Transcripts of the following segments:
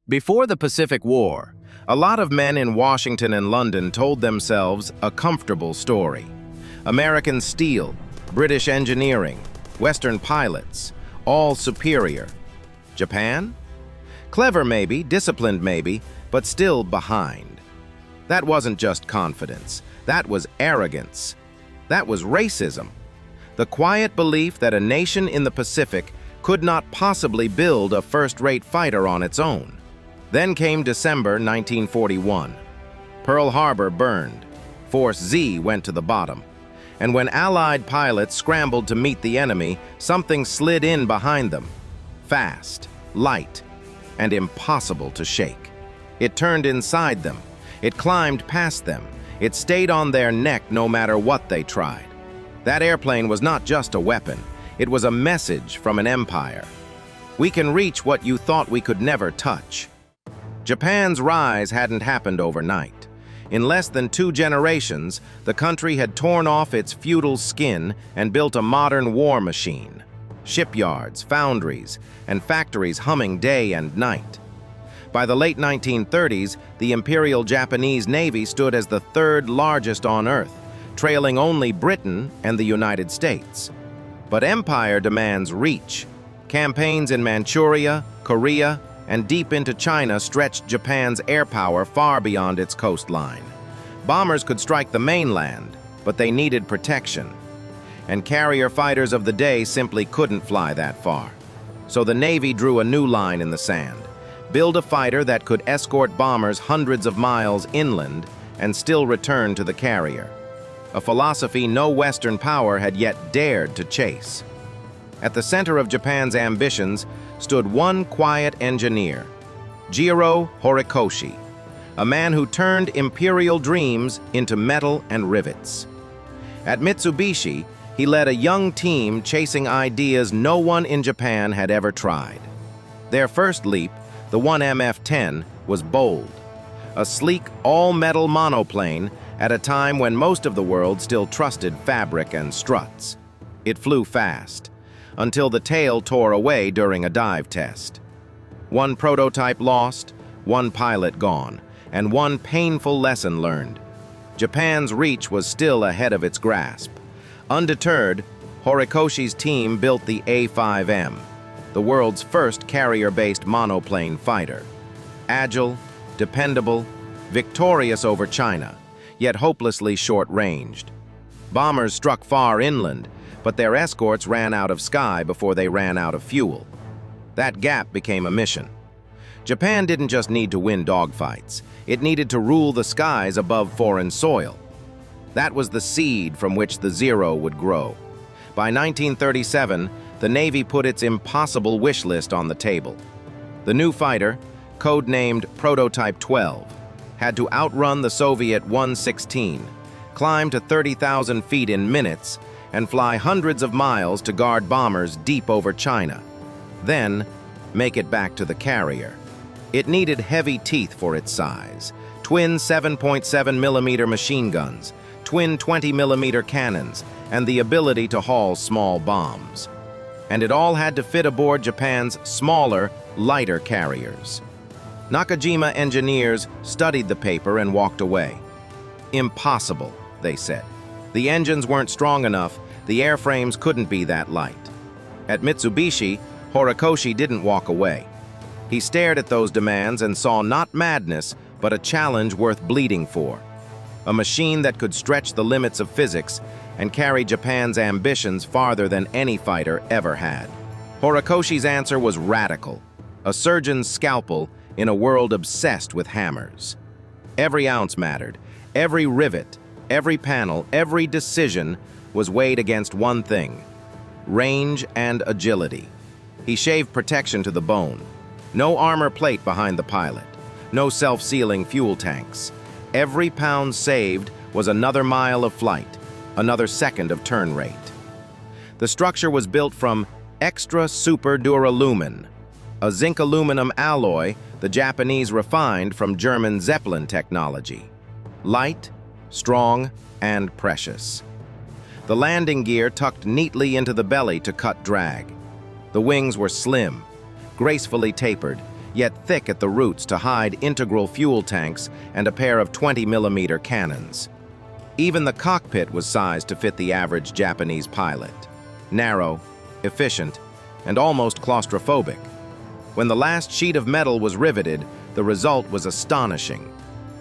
Before the Pacific War, a lot of men in Washington and London told themselves a comfortable story. American steel, British engineering, Western pilots, all superior. Japan? Clever maybe, disciplined maybe, but still behind. That wasn't just confidence. That was arrogance. That was racism. The quiet belief that a nation in the Pacific could not possibly build a first-rate fighter on its own. Then came December 1941. Pearl Harbor burned. Force Z went to the bottom. And when Allied pilots scrambled to meet the enemy, something slid in behind them. Fast, light, and impossible to shake. It turned inside them. It climbed past them. It stayed on their neck no matter what they tried. That airplane was not just a weapon. It was a message from an empire. We can reach what you thought we could never touch. Japan's rise hadn't happened overnight. In less than 2 generations, the country had torn off its feudal skin and built a modern war machine. Shipyards, foundries, and factories humming day and night. By the late 1930s, the Imperial Japanese Navy stood as the 3rd largest on Earth, trailing only Britain and the United States. But empire demands reach. Campaigns in Manchuria, Korea, and deep into China stretched Japan's air power far beyond its coastline. Bombers could strike the mainland, but they needed protection. And carrier fighters of the day simply couldn't fly that far. So the Navy drew a new line in the sand. Build a fighter that could escort bombers hundreds of miles inland and still return to the carrier. A philosophy no Western power had yet dared to chase. At the center of Japan's ambitions stood one quiet engineer, Jiro Horikoshi, a man who turned imperial dreams into metal and rivets. At Mitsubishi, he led a young team chasing ideas no one in Japan had ever tried. Their first leap, the 1MF-10, was bold. A sleek, all-metal monoplane at a time when most of the world still trusted fabric and struts. It flew fast, until the tail tore away during a dive test. One prototype lost, one pilot gone, and one painful lesson learned. Japan's reach was still ahead of its grasp. Undeterred, Horikoshi's team built the A5M, the world's first carrier-based monoplane fighter. Agile, dependable, victorious over China, yet hopelessly short-ranged. Bombers struck far inland, but their escorts ran out of sky before they ran out of fuel. That gap became a mission. Japan didn't just need to win dogfights. It needed to rule the skies above foreign soil. That was the seed from which the Zero would grow. By 1937, the Navy put its impossible wish list on the table. The new fighter, codenamed Prototype 12, had to outrun the Soviet 116, climb to 30,000 feet in minutes, and fly hundreds of miles to guard bombers deep over China. Then, make it back to the carrier. It needed heavy teeth for its size, twin 7.7mm machine guns, twin 20mm cannons, and the ability to haul small bombs. And it all had to fit aboard Japan's smaller, lighter carriers. Nakajima engineers studied the paper and walked away. Impossible, they said. The engines weren't strong enough, the airframes couldn't be that light. At Mitsubishi, Horikoshi didn't walk away. He stared at those demands and saw not madness, but a challenge worth bleeding for. A machine that could stretch the limits of physics and carry Japan's ambitions farther than any fighter ever had. Horikoshi's answer was radical, a surgeon's scalpel in a world obsessed with hammers. Every ounce mattered, every rivet, every panel, every decision was weighed against one thing: range and agility. He shaved protection to the bone. No armor plate behind the pilot. No self-sealing fuel tanks. Every pound saved was another mile of flight, another second of turn rate. The structure was built from extra super duralumin, a zinc aluminum alloy the Japanese refined from German Zeppelin technology. Light, strong, and precious. The landing gear tucked neatly into the belly to cut drag. The wings were slim, gracefully tapered, yet thick at the roots to hide integral fuel tanks and a pair of 20mm cannons. Even the cockpit was sized to fit the average Japanese pilot. Narrow, efficient, and almost claustrophobic. When the last sheet of metal was riveted, the result was astonishing.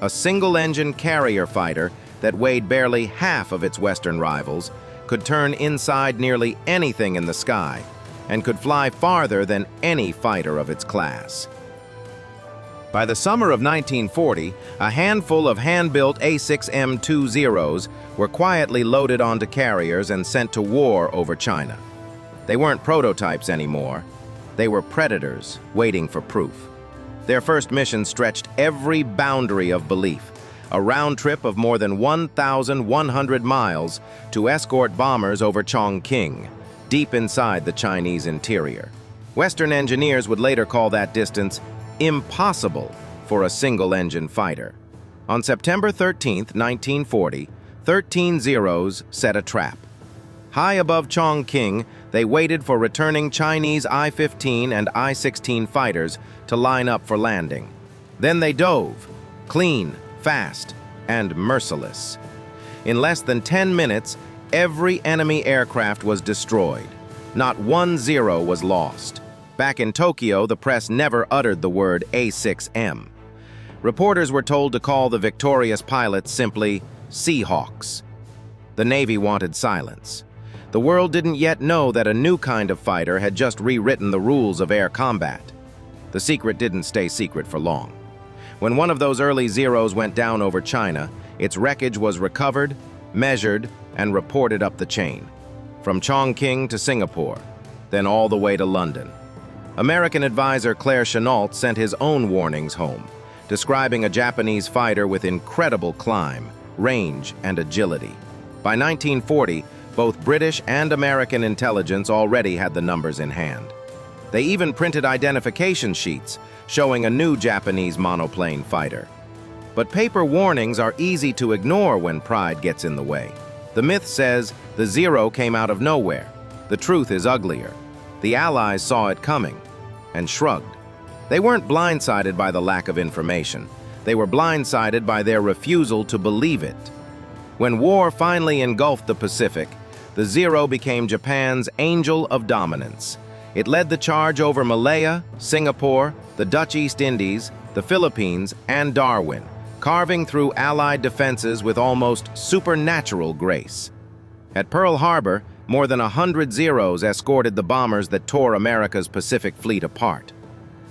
A single-engine carrier fighter that weighed barely half of its Western rivals could turn inside nearly anything in the sky and could fly farther than any fighter of its class. By the summer of 1940, a handful of hand-built A6M Zeros were quietly loaded onto carriers and sent to war over China. They weren't prototypes anymore. They were predators waiting for proof. Their first mission stretched every boundary of belief, a round trip of more than 1,100 miles to escort bombers over Chongqing, deep inside the Chinese interior. Western engineers would later call that distance impossible for a single-engine fighter. On September 13, 1940, 13 Zeros set a trap. High above Chongqing, they waited for returning Chinese I-15 and I-16 fighters to line up for landing. Then they dove, clean, fast, and merciless. In less than 10 minutes, every enemy aircraft was destroyed. Not one Zero was lost. Back in Tokyo, the press never uttered the word A6M. Reporters were told to call the victorious pilots simply Seahawks. The Navy wanted silence. The world didn't yet know that a new kind of fighter had just rewritten the rules of air combat. The secret didn't stay secret for long. When one of those early Zeros went down over China, its wreckage was recovered, measured, and reported up the chain. From Chongqing to Singapore, then all the way to London. American advisor Claire Chennault sent his own warnings home, describing a Japanese fighter with incredible climb, range, and agility. By 1940, both British and American intelligence already had the numbers in hand. They even printed identification sheets showing a new Japanese monoplane fighter. But paper warnings are easy to ignore when pride gets in the way. The myth says the Zero came out of nowhere. The truth is uglier. The Allies saw it coming and shrugged. They weren't blindsided by the lack of information. They were blindsided by their refusal to believe it. When war finally engulfed the Pacific, the Zero became Japan's angel of dominance. It led the charge over Malaya, Singapore, the Dutch East Indies, the Philippines, and Darwin, carving through Allied defenses with almost supernatural grace. At Pearl Harbor, more than 100 Zeros escorted the bombers that tore America's Pacific Fleet apart.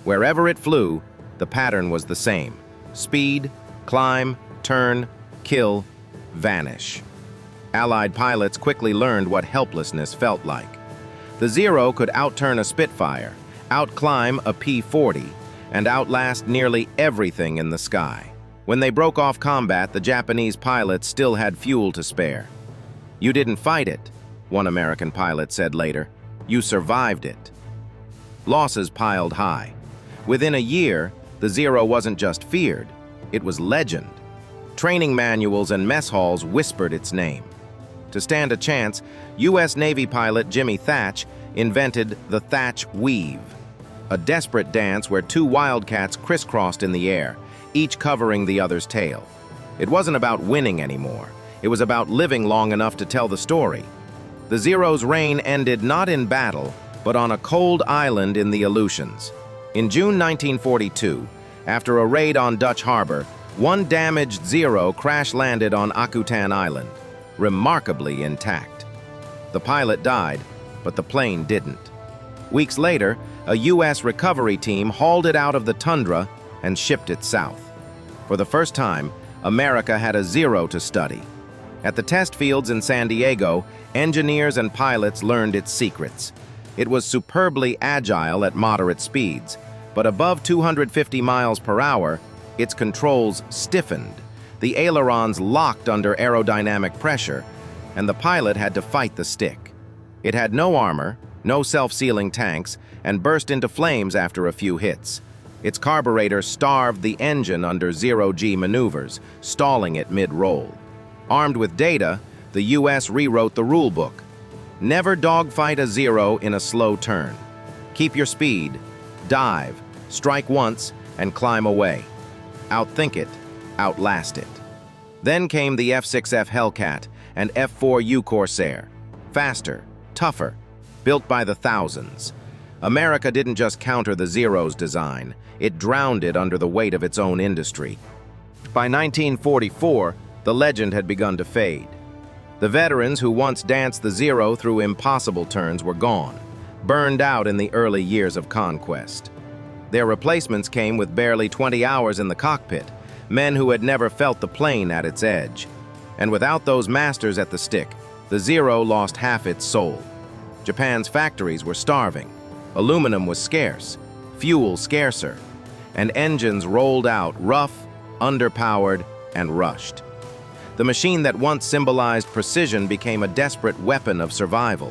Wherever it flew, the pattern was the same: speed, climb, turn, kill, vanish. Allied pilots quickly learned what helplessness felt like. The Zero could outturn a Spitfire, outclimb a P-40, and outlast nearly everything in the sky. When they broke off combat, the Japanese pilots still had fuel to spare. "You didn't fight it," one American pilot said later. "You survived it." Losses piled high. Within a year, the Zero wasn't just feared, it was legend. Training manuals and mess halls whispered its name. To stand a chance, U.S. Navy pilot Jimmy Thach invented the Thach Weave, a desperate dance where two wildcats crisscrossed in the air, each covering the other's tail. It wasn't about winning anymore. It was about living long enough to tell the story. The Zero's reign ended not in battle, but on a cold island in the Aleutians. In June 1942, after a raid on Dutch Harbor, one damaged Zero crash-landed on Akutan Island, remarkably intact. The pilot died, but the plane didn't. Weeks later, a U.S. recovery team hauled it out of the tundra and shipped it south. For the first time, America had a Zero to study. At the test fields in San Diego, engineers and pilots learned its secrets. It was superbly agile at moderate speeds, but above 250 miles per hour, its controls stiffened. The ailerons locked under aerodynamic pressure, and the pilot had to fight the stick. It had no armor, no self-sealing tanks, and burst into flames after a few hits. Its carburetor starved the engine under zero-G maneuvers, stalling it mid-roll. Armed with data, the U.S. rewrote the rulebook. Never dogfight a Zero in a slow turn. Keep your speed, dive, Strike once and climb away. Outthink it, outlast it. Then came the F-6F Hellcat and F-4U Corsair. Faster, tougher, built by the thousands. America didn't just counter the Zero's design, it drowned it under the weight of its own industry. By 1944, the legend had begun to fade. The veterans who once danced the Zero through impossible turns were gone, burned out in the early years of conquest. Their replacements came with barely 20 hours in the cockpit, men who had never felt the plane at its edge. And without those masters at the stick, the Zero lost half its soul. Japan's factories were starving, aluminum was scarce, fuel scarcer, and engines rolled out rough, underpowered, and rushed. The machine that once symbolized precision became a desperate weapon of survival.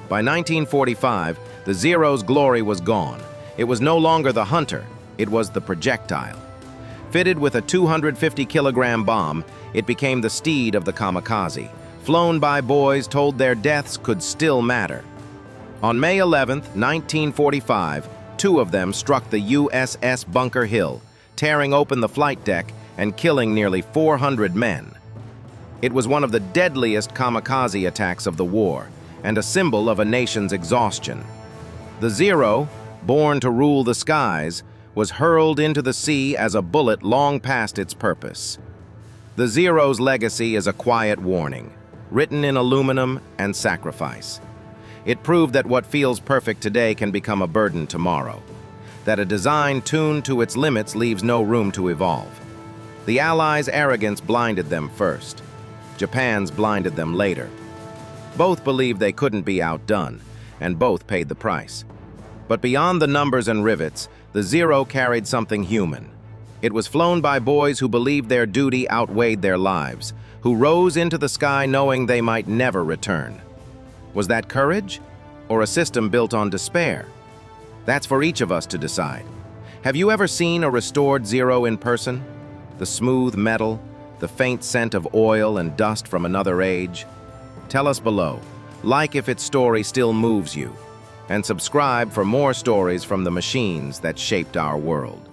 By 1945, the Zero's glory was gone. It was no longer the hunter, it was the projectile. Fitted with a 250-kilogram bomb, it became the steed of the kamikaze, flown by boys told their deaths could still matter. On May 11, 1945, two of them struck the USS Bunker Hill, tearing open the flight deck and killing nearly 400 men. It was one of the deadliest kamikaze attacks of the war, and a symbol of a nation's exhaustion. The Zero, born to rule the skies, was hurled into the sea as a bullet long past its purpose. The Zero's legacy is a quiet warning, written in aluminum and sacrifice. It proved that what feels perfect today can become a burden tomorrow, that a design tuned to its limits leaves no room to evolve. The Allies' arrogance blinded them first. Japan's blinded them later. Both believed they couldn't be outdone, and both paid the price. But beyond the numbers and rivets, the Zero carried something human. It was flown by boys who believed their duty outweighed their lives, who rose into the sky knowing they might never return. Was that courage, or a system built on despair? That's for each of us to decide. Have you ever seen a restored Zero in person? The smooth metal, the faint scent of oil and dust from another age? Tell us below. Like if its story still moves you. And subscribe for more stories from the machines that shaped our world.